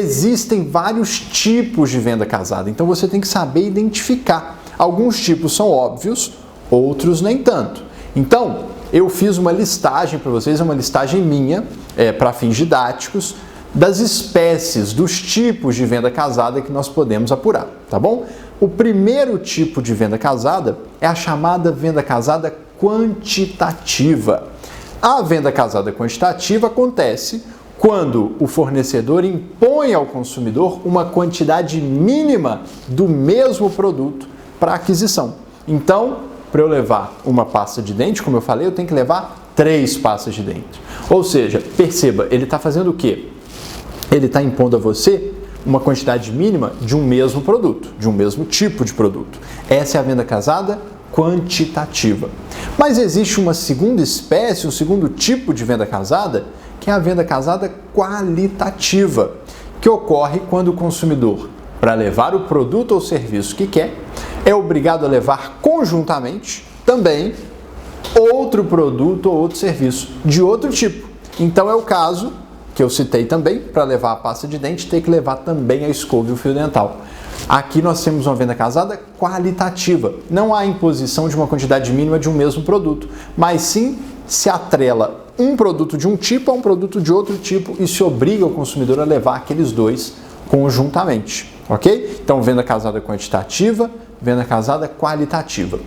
existem vários tipos de venda casada, então você tem que saber identificar. Alguns tipos são óbvios, outros nem tanto. Então, eu fiz uma listagem para vocês, uma listagem minha, para fins didáticos, das espécies, dos tipos de venda casada que nós podemos apurar, tá bom? O primeiro tipo de venda casada é a chamada venda casada quantitativa. A venda casada quantitativa acontece quando o fornecedor impõe ao consumidor uma quantidade mínima do mesmo produto para aquisição. Então, para eu levar uma pasta de dente, como eu falei, eu tenho que levar 3 pastas de dente. Ou seja, perceba, ele está fazendo o quê? Ele está impondo a você uma quantidade mínima de um mesmo produto, de um mesmo tipo de produto. Essa é a venda casada quantitativa. Mas existe uma segunda espécie, um segundo tipo de venda casada, que é a venda casada qualitativa, que ocorre quando o consumidor, para levar o produto ou serviço que quer, é obrigado a levar conjuntamente também outro produto ou outro serviço de outro tipo. Então é o caso que eu citei também, para levar a pasta de dente, tem que levar também a escova e o fio dental. Aqui nós temos uma venda casada qualitativa. Não há imposição de uma quantidade mínima de um mesmo produto, mas sim se atrela um produto de um tipo a um produto de outro tipo e se obriga o consumidor a levar aqueles dois conjuntamente, ok? Então, venda casada quantitativa, venda casada qualitativa.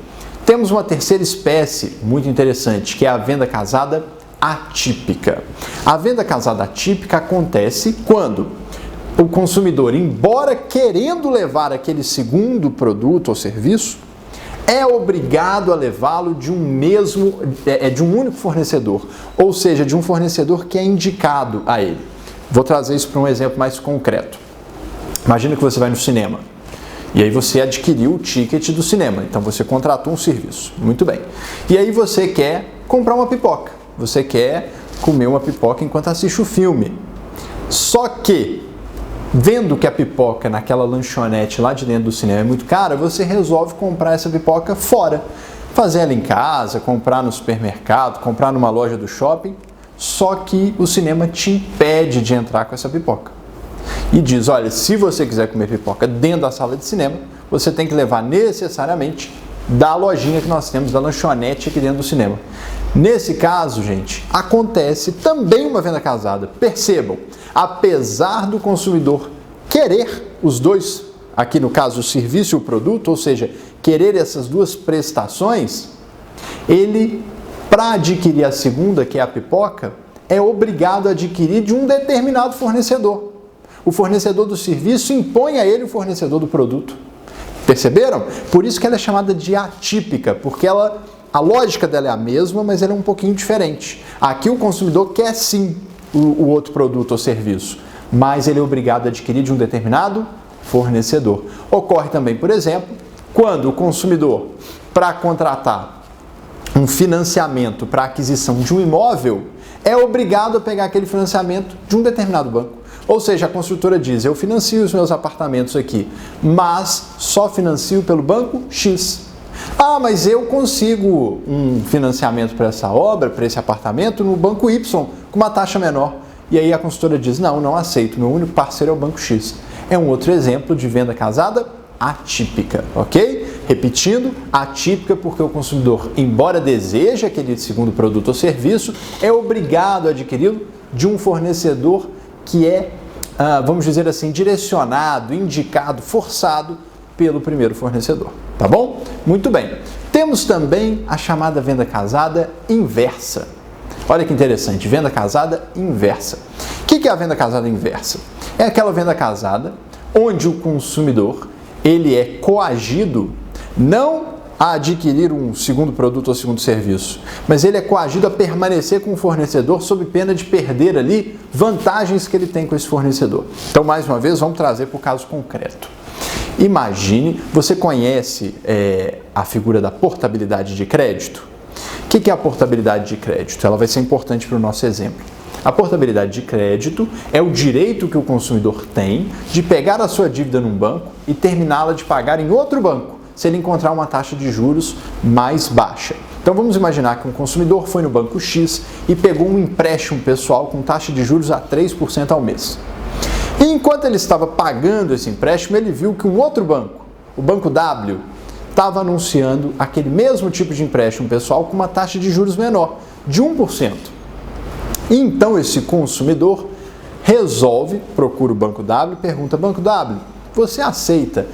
Temos uma terceira espécie muito interessante, que é a venda casada atípica. A venda casada atípica acontece quando o consumidor, embora querendo levar aquele segundo produto ou serviço, é obrigado a levá-lo de de um único fornecedor, ou seja, de um fornecedor que é indicado a ele. Vou trazer isso para um exemplo mais concreto. Imagina que você vai no cinema e aí você adquiriu o ticket do cinema, então você contratou um serviço. Muito bem. E aí você quer comprar uma pipoca, você quer comer uma pipoca enquanto assiste o filme. Só que, vendo que a pipoca naquela lanchonete lá de dentro do cinema é muito cara, você resolve comprar essa pipoca fora. Fazer ela em casa, comprar no supermercado, comprar numa loja do shopping, só que o cinema te impede de entrar com essa pipoca. E diz, olha, se você quiser comer pipoca dentro da sala de cinema, você tem que levar necessariamente da lojinha que nós temos, da lanchonete aqui dentro do cinema. Nesse caso, gente, acontece também uma venda casada. Percebam, apesar do consumidor querer os dois, aqui no caso o serviço e o produto, ou seja, querer essas duas prestações, ele, para adquirir a segunda, que é a pipoca, é obrigado a adquirir de um determinado fornecedor. O fornecedor do serviço impõe a ele o fornecedor do produto. Perceberam? Por isso que ela é chamada de atípica, porque a lógica dela é a mesma, mas ela é um pouquinho diferente. Aqui o consumidor quer sim o outro produto ou serviço, mas ele é obrigado a adquirir de um determinado fornecedor. Ocorre também, por exemplo, quando o consumidor, para contratar um financiamento para aquisição de um imóvel, é obrigado a pegar aquele financiamento de um determinado banco. Ou seja, a construtora diz, eu financio os meus apartamentos aqui, mas só financio pelo banco X. Ah, mas eu consigo um financiamento para essa obra, para esse apartamento, no banco Y, com uma taxa menor. E aí a consultora diz, não aceito, meu único parceiro é o banco X. É um outro exemplo de venda casada atípica, ok? Repetindo, atípica porque o consumidor, embora deseje aquele segundo produto ou serviço, é obrigado a adquiri-lo de um fornecedor que é, vamos dizer assim, direcionado, indicado, forçado pelo primeiro fornecedor, tá bom? Muito bem. Temos também a chamada venda casada inversa. Olha que interessante, venda casada inversa. O que é a venda casada inversa? É aquela venda casada onde o consumidor ele é coagido não a adquirir um segundo produto ou segundo serviço, mas ele é coagido a permanecer com o fornecedor sob pena de perder ali vantagens que ele tem com esse fornecedor. Então, mais uma vez, vamos trazer para o caso concreto. Imagine, você conhece a figura da portabilidade de crédito? O que é a portabilidade de crédito? Ela vai ser importante para o nosso exemplo. A portabilidade de crédito é o direito que o consumidor tem de pegar a sua dívida num banco e terminá-la de pagar em outro banco, se ele encontrar uma taxa de juros mais baixa. Então vamos imaginar que um consumidor foi no banco X e pegou um empréstimo pessoal com taxa de juros a 3% ao mês. E enquanto ele estava pagando esse empréstimo, ele viu que um outro banco, o Banco W, estava anunciando aquele mesmo tipo de empréstimo pessoal com uma taxa de juros menor, de 1%. E então esse consumidor procura o Banco W e pergunta: Banco W, você aceita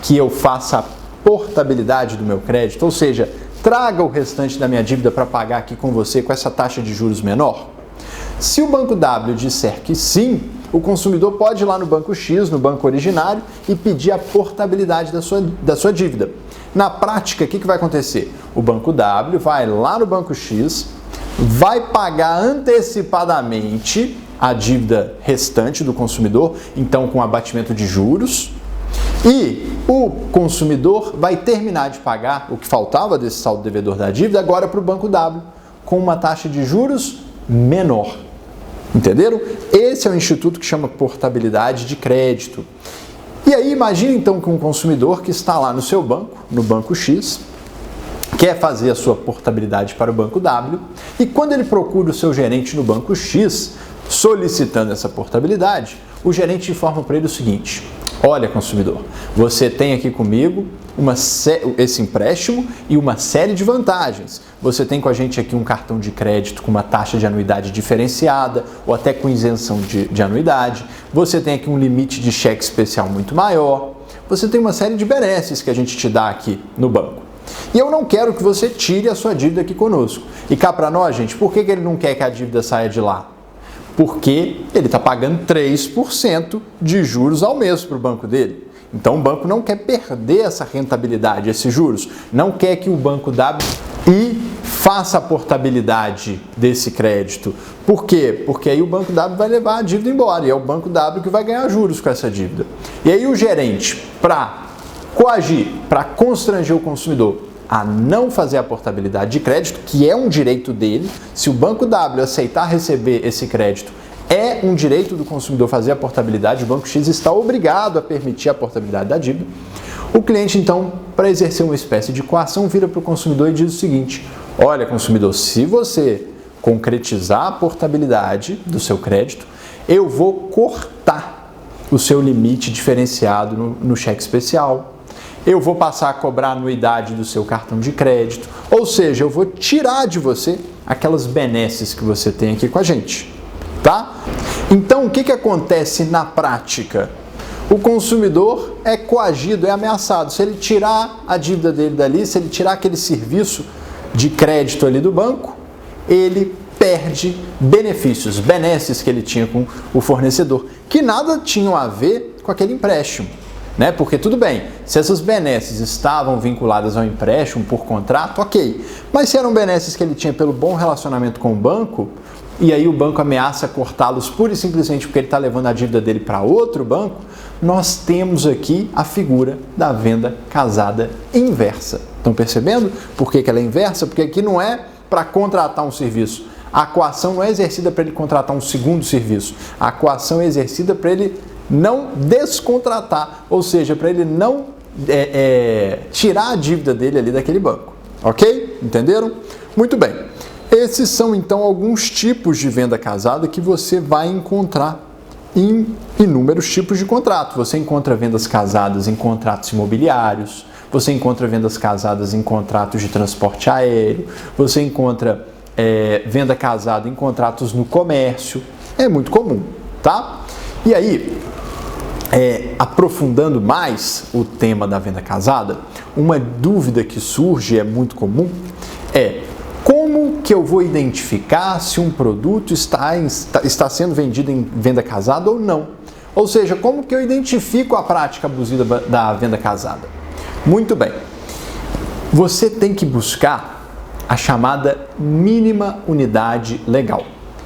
que eu faça a portabilidade do meu crédito? Ou seja, traga o restante da minha dívida para pagar aqui com você com essa taxa de juros menor? Se o Banco W disser que sim, o consumidor pode ir lá no Banco X, no banco originário, e pedir a portabilidade da sua dívida. Na prática, o que vai acontecer? O Banco W vai lá no Banco X, vai pagar antecipadamente a dívida restante do consumidor, então com abatimento de juros, e o consumidor vai terminar de pagar o que faltava desse saldo devedor da dívida agora para o Banco W, com uma taxa de juros menor. Entenderam? Esse é o instituto que chama portabilidade de crédito. E aí imagine então que um consumidor que está lá no seu banco, no Banco X, quer fazer a sua portabilidade para o Banco W, e quando ele procura o seu gerente no Banco X, solicitando essa portabilidade, o gerente informa para ele o seguinte: olha, consumidor, você tem aqui comigo esse empréstimo e uma série de vantagens. Você tem com a gente aqui um cartão de crédito com uma taxa de anuidade diferenciada ou até com isenção de anuidade. Você tem aqui um limite de cheque especial muito maior. Você tem uma série de benesses que a gente te dá aqui no banco. E eu não quero que você tire a sua dívida aqui conosco. E cá para nós, gente, por que ele não quer que a dívida saia de lá? Porque ele está pagando 3% de juros ao mês para o banco dele. Então o banco não quer perder essa rentabilidade, esses juros. Não quer que o Banco W faça a portabilidade desse crédito. Por quê? Porque aí o Banco W vai levar a dívida embora e é o Banco W que vai ganhar juros com essa dívida. E aí o gerente, para coagir, para constranger o consumidor a não fazer a portabilidade de crédito, que é um direito dele, se o Banco W aceitar receber esse crédito, é um direito do consumidor fazer a portabilidade, o Banco X está obrigado a permitir a portabilidade da dívida. O cliente, então, para exercer uma espécie de coação, vira para o consumidor e diz o seguinte: olha, consumidor, se você concretizar a portabilidade do seu crédito, eu vou cortar o seu limite diferenciado no cheque especial. Eu vou passar a cobrar a anuidade do seu cartão de crédito, ou seja, eu vou tirar de você aquelas benesses que você tem aqui com a gente, tá? Então, o que acontece na prática? O consumidor é coagido, é ameaçado. Se ele tirar a dívida dele dali, se ele tirar aquele serviço de crédito ali do banco, ele perde benefícios, benesses que ele tinha com o fornecedor, que nada tinham a ver com aquele empréstimo. Né? Porque tudo bem, se essas benesses estavam vinculadas ao empréstimo por contrato, ok. Mas se eram benesses que ele tinha pelo bom relacionamento com o banco, e aí o banco ameaça cortá-los pura e simplesmente porque ele está levando a dívida dele para outro banco, nós temos aqui a figura da venda casada inversa. Estão percebendo por que ela é inversa? Porque aqui não é para contratar um serviço. A coação não é exercida para ele contratar um segundo serviço. A coação é exercida para ele não descontratar, ou seja, para ele não tirar a dívida dele ali daquele banco, ok? Entenderam? Muito bem. Esses são então alguns tipos de venda casada que você vai encontrar em inúmeros tipos de contrato. Você encontra vendas casadas em contratos imobiliários, você encontra vendas casadas em contratos de transporte aéreo, você encontra venda casada em contratos no comércio. É muito comum, tá? E aí, aprofundando mais o tema da venda casada, uma dúvida que surge, é muito comum, é como que eu vou identificar se um produto está sendo vendido em venda casada ou não? Ou seja, como que eu identifico a prática abusiva da venda casada? Muito bem, você tem que buscar a chamada mínima unidade legal.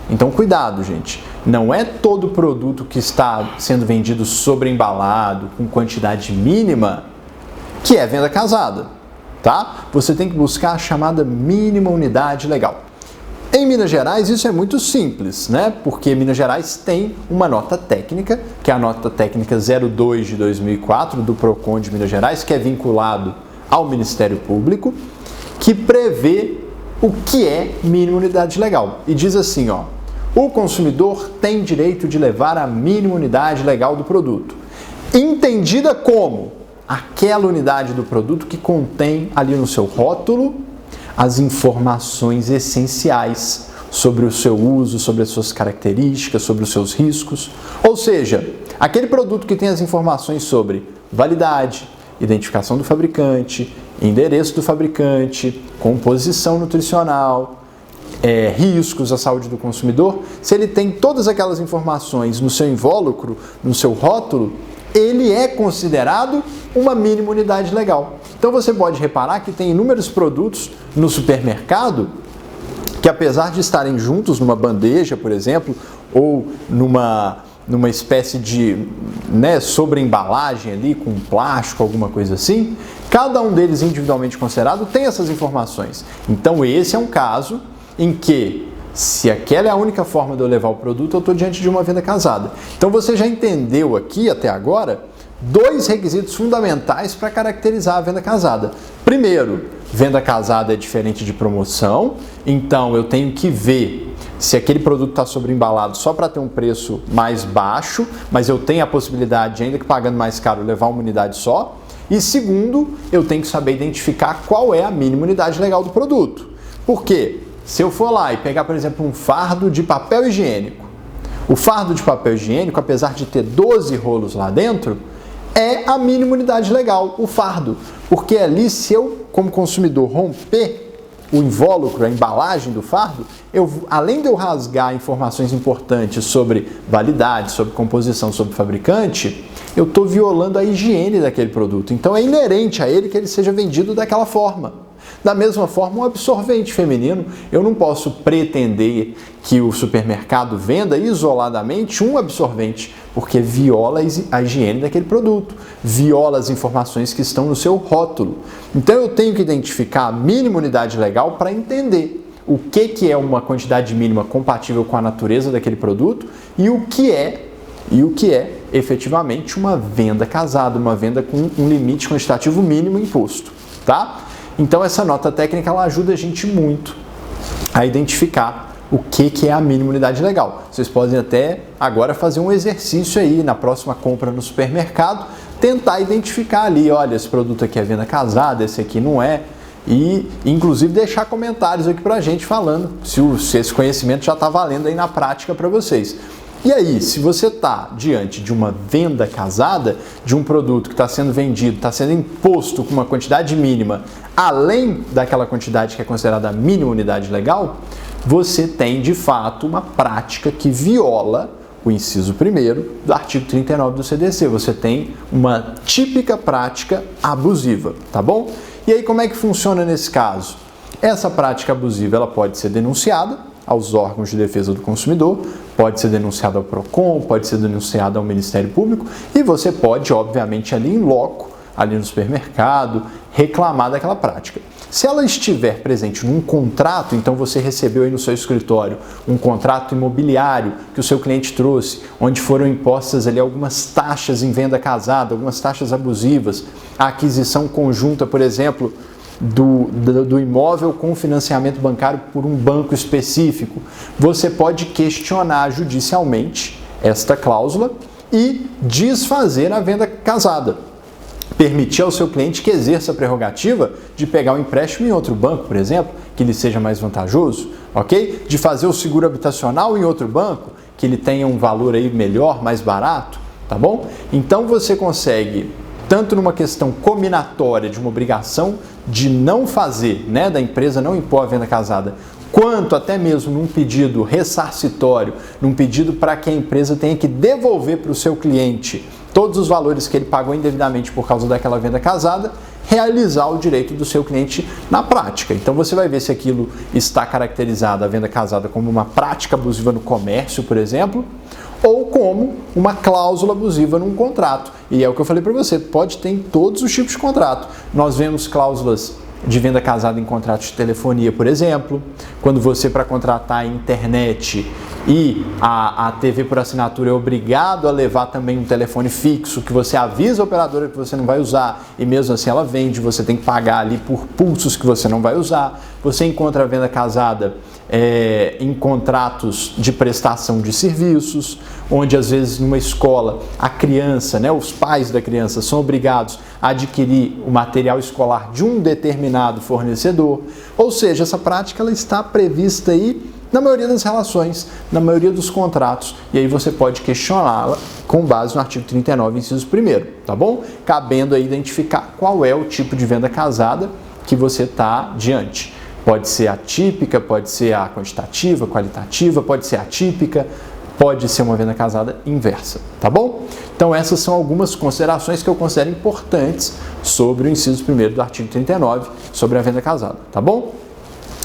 Então, cuidado, gente. Não é todo produto que está sendo vendido sobreembalado, com quantidade mínima, que é venda casada, tá? Você tem que buscar a chamada mínima unidade legal. Em Minas Gerais, isso é muito simples, né? Porque Minas Gerais tem uma nota técnica, que é a nota técnica 02 de 2004 do PROCON de Minas Gerais, que é vinculado ao Ministério Público, que prevê o que é mínima unidade legal. E diz assim, ó: o consumidor tem direito de levar a mínima unidade legal do produto, entendida como aquela unidade do produto que contém ali no seu rótulo as informações essenciais sobre o seu uso, sobre as suas características, sobre os seus riscos. Ou seja, aquele produto que tem as informações sobre validade, identificação do fabricante, endereço do fabricante, composição nutricional, riscos à saúde do consumidor, se ele tem todas aquelas informações no seu invólucro, no seu rótulo, ele é considerado uma mínima unidade legal. Então você pode reparar que tem inúmeros produtos no supermercado que, apesar de estarem juntos numa bandeja, por exemplo, ou numa espécie de sobreembalagem ali com plástico, alguma coisa assim, cada um deles individualmente considerado tem essas informações. Então esse é um caso em que, se aquela é a única forma de eu levar o produto, eu estou diante de uma venda casada. Então você já entendeu aqui até agora 2 requisitos fundamentais para caracterizar a venda casada. Primeiro, venda casada é diferente de promoção, então eu tenho que ver se aquele produto está sobreembalado só para ter um preço mais baixo, mas eu tenho a possibilidade, ainda que pagando mais caro, levar uma unidade só. E segundo, eu tenho que saber identificar qual é a mínima unidade legal do produto. Por quê? Se eu for lá e pegar, por exemplo, um fardo de papel higiênico, o fardo de papel higiênico, apesar de ter 12 rolos lá dentro, é a mínima unidade legal, o fardo. Porque ali, se eu, como consumidor, romper o invólucro, a embalagem do fardo, além de eu rasgar informações importantes sobre validade, sobre composição, sobre fabricante, eu estou violando a higiene daquele produto. Então é inerente a ele que ele seja vendido daquela forma. Da mesma forma, um absorvente feminino, eu não posso pretender que o supermercado venda isoladamente um absorvente, porque viola a higiene daquele produto, viola as informações que estão no seu rótulo. Então eu tenho que identificar a mínima unidade legal para entender o que é uma quantidade mínima compatível com a natureza daquele produto e o que é efetivamente uma venda casada, uma venda com um limite quantitativo mínimo imposto, tá? Então essa nota técnica ela ajuda a gente muito a identificar o que é a mínima unidade legal. Vocês podem até agora fazer um exercício aí na próxima compra no supermercado, tentar identificar ali, olha, esse produto aqui é venda casada, esse aqui não é, e inclusive deixar comentários aqui pra gente falando se esse conhecimento já está valendo aí na prática para vocês. E aí, se você está diante de uma venda casada, de um produto que está sendo vendido, está sendo imposto com uma quantidade mínima, além daquela quantidade que é considerada a mínima unidade legal, você tem de fato uma prática que viola o inciso 1º do artigo 39 do CDC. Você tem uma típica prática abusiva, tá bom? E aí, como é que funciona nesse caso? Essa prática abusiva ela pode ser denunciada aos órgãos de defesa do consumidor, pode ser denunciado ao PROCON, pode ser denunciado ao Ministério Público e você pode, obviamente, ali em loco, ali no supermercado, reclamar daquela prática. Se ela estiver presente num contrato, então você recebeu aí no seu escritório um contrato imobiliário que o seu cliente trouxe, onde foram impostas ali algumas taxas em venda casada, algumas taxas abusivas, a aquisição conjunta, por exemplo, do imóvel com financiamento bancário por um banco específico, você pode questionar judicialmente esta cláusula e desfazer a venda casada. Permitir ao seu cliente que exerça a prerrogativa de pegar um empréstimo em outro banco, por exemplo, que lhe seja mais vantajoso, ok? De fazer o seguro habitacional em outro banco, que ele tenha um valor aí melhor, mais barato, tá bom? Então você consegue, tanto numa questão cominatória de uma obrigação de não fazer, né, da empresa não impor a venda casada, quanto até mesmo num pedido ressarcitório, num pedido para que a empresa tenha que devolver para o seu cliente todos os valores que ele pagou indevidamente por causa daquela venda casada, realizar o direito do seu cliente na prática. Então você vai ver se aquilo está caracterizado, a venda casada, como uma prática abusiva no comércio, por exemplo, ou como uma cláusula abusiva num contrato. E é o que eu falei para você, pode ter em todos os tipos de contrato. Nós vemos cláusulas de venda casada em contratos de telefonia, por exemplo, quando você, para contratar a internet e a TV por assinatura, é obrigado a levar também um telefone fixo, que você avisa a operadora que você não vai usar e mesmo assim ela vende, você tem que pagar ali por pulsos que você não vai usar. Você encontra a venda casada em contratos de prestação de serviços, onde às vezes numa escola a criança, os pais da criança são obrigados a adquirir o material escolar de um determinado fornecedor. Ou seja, essa prática ela está prevista aí na maioria das relações, na maioria dos contratos, e aí você pode questioná-la com base no artigo 39, inciso 1º, tá bom? Cabendo aí identificar qual é o tipo de venda casada que você está diante. Pode ser atípica, pode ser a quantitativa, qualitativa, pode ser atípica, pode ser uma venda casada inversa, tá bom? Então essas são algumas considerações que eu considero importantes sobre o inciso 1º do artigo 39, sobre a venda casada, tá bom?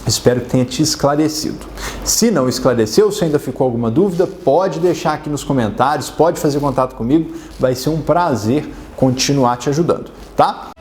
Espero que tenha te esclarecido. Se não esclareceu, se ainda ficou alguma dúvida, pode deixar aqui nos comentários, pode fazer contato comigo, vai ser um prazer continuar te ajudando, tá?